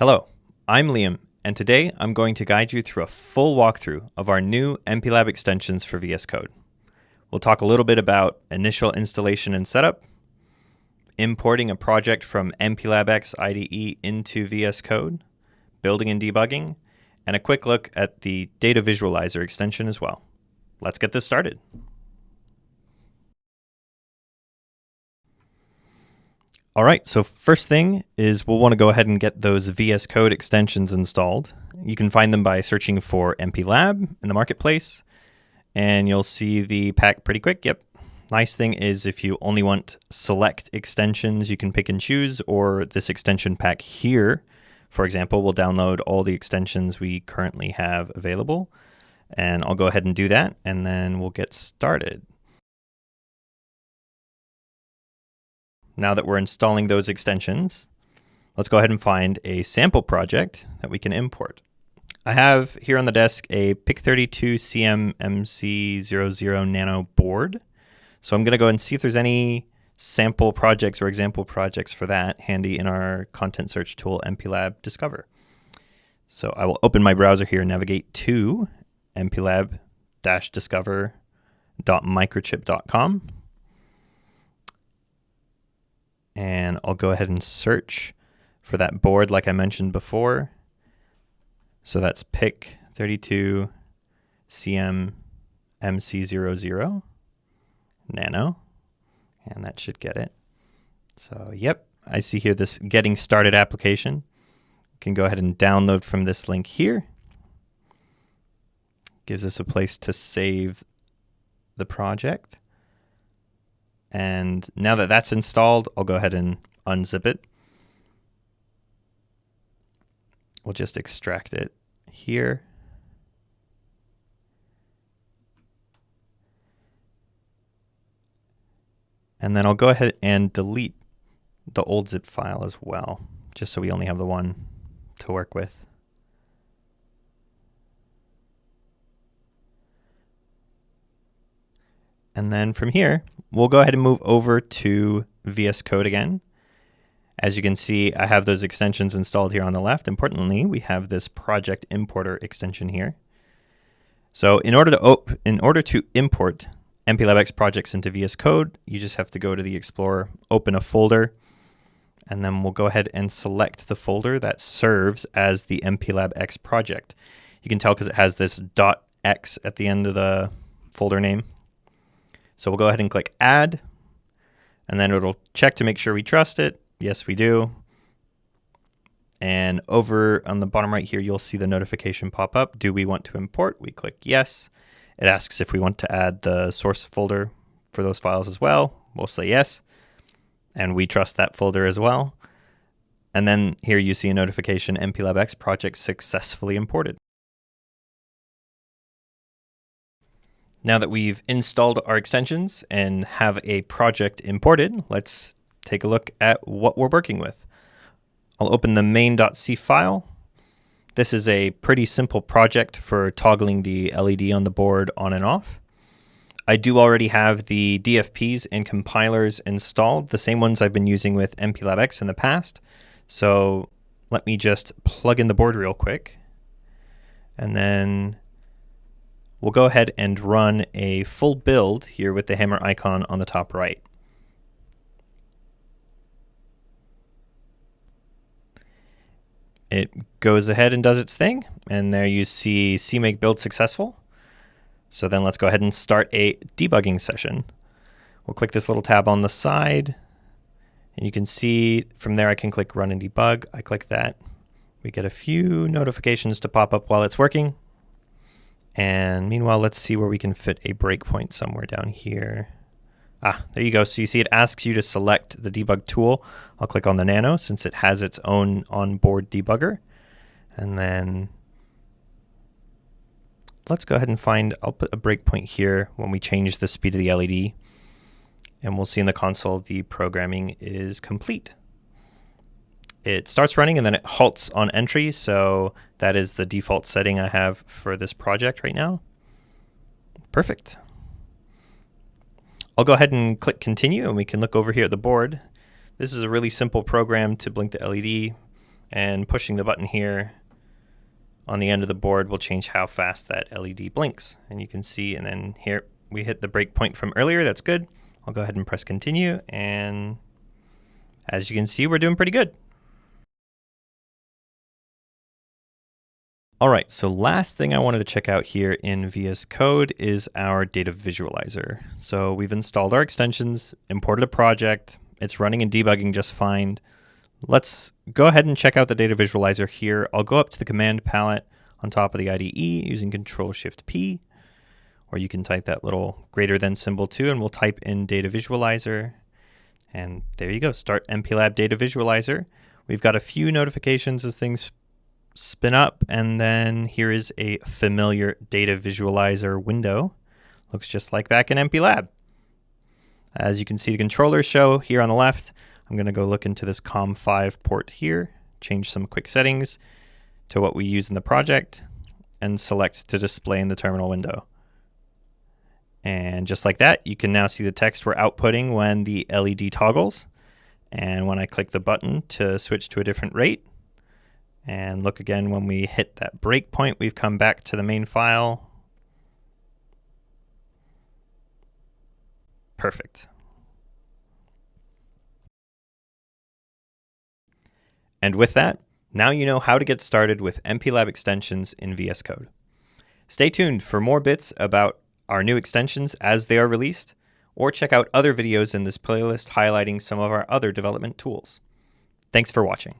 Hello, I'm Liam, and today I'm going to guide you through a full walkthrough of our new MPLAB extensions for VS Code. We'll talk a little bit about initial installation and setup, importing a project from MPLAB X IDE into VS Code, building and debugging, and a quick look at the Data Visualizer extension as well. Let's get this started. All right, so first thing is we'll want to go ahead and get those VS Code extensions installed. You can find them by searching for MPLAB in the marketplace, and you'll see the pack pretty quick. Yep. Nice thing is if you only want select extensions, you can pick and choose, or this extension pack here, for example, will download all the extensions we currently have available. And I'll go ahead and do that, and then we'll get started. Now that we're installing those extensions, let's go ahead and find a sample project that we can import. I have here on the desk a PIC32CM MC00 Nano board. So I'm going to go and see if there's any sample projects or example projects for that handy in our content search tool, MPLAB Discover. So I will open my browser here and navigate to MPLAB-discover.microchip.com. And I'll go ahead and search for that board like I mentioned before. So that's PIC32CM MC00 Nano, and that should get it. So yep, I see here this getting started application. You can go ahead and download from this link here. Gives us a place to save the project. And now that that's installed, I'll go ahead and unzip it. We'll just extract it here. And then I'll go ahead and delete the old zip file as well, just so we only have the one to work with. And then from here, we'll go ahead and move over to VS Code again. As you can see, I have those extensions installed here on the left. Importantly, we have this project importer extension here. So in order to import MPLAB X projects into VS Code, you just have to go to the Explorer, open a folder, and then we'll go ahead and select the folder that serves as the MPLAB X project. You can tell because it has this .x at the end of the folder name. So we'll go ahead and click Add, and then it'll check to make sure we trust it. Yes, we do. And over on the bottom right here, you'll see the notification pop up. Do we want to import? We click Yes. It asks if we want to add the source folder for those files as well. We'll say yes, and we trust that folder as well. And then here you see a notification, MPLAB X project successfully imported. Now that we've installed our extensions and have a project imported, let's take a look at what we're working with. I'll open the main.c file. This is a pretty simple project for toggling the LED on the board on and off. I do already have the DFPs and compilers installed, the same ones I've been using with MPLAB X in the past. So let me just plug in the board real quick, and then we'll go ahead and run a full build here with the hammer icon on the top right. It goes ahead and does its thing, and there you see CMake build successful. So then let's go ahead and start a debugging session. We'll click this little tab on the side, and you can see from there I can click Run and Debug. I click that. We get a few notifications to pop up while it's working. And meanwhile, let's see where we can fit a breakpoint somewhere down here. Ah, there you go. So you see it asks you to select the debug tool. I'll click on the Nano since it has its own onboard debugger. And then let's go ahead and I'll put a breakpoint here when we change the speed of the LED. And we'll see in the console the programming is complete. It starts running and then it halts on entry. So that is the default setting I have for this project right now. Perfect. I'll go ahead and click continue, and we can look over here at the board. This is a really simple program to blink the LED And pushing the button here on the end of the board will change how fast that LED blinks. And you can see, and then here we hit the breakpoint from earlier. That's good. I'll go ahead and press continue. And as you can see, we're doing pretty good. All right, so last thing I wanted to check out here in VS Code is our data visualizer. So we've installed our extensions, imported a project. It's running and debugging just fine. Let's go ahead and check out the data visualizer here. I'll go up to the command palette on top of the IDE using Control-Shift-P, or you can type that little greater than symbol too, and we'll type in data visualizer. And there you go, start MPLAB Data Visualizer. We've got a few notifications as things spin up, and then here is a familiar data visualizer window. Looks just like back in MPLAB. As you can see, the controllers show here on the left. I'm going to go look into this COM5 port here, change some quick settings to what we use in the project, and select to display in the terminal window. And just like that, you can now see the text we're outputting when the LED toggles. And when I click the button to switch to a different rate, and look again when we hit that breakpoint, we've come back to the main file. Perfect. And with that, now you know how to get started with MPLAB extensions in VS Code. Stay tuned for more bits about our new extensions as they are released, or check out other videos in this playlist highlighting some of our other development tools. Thanks for watching.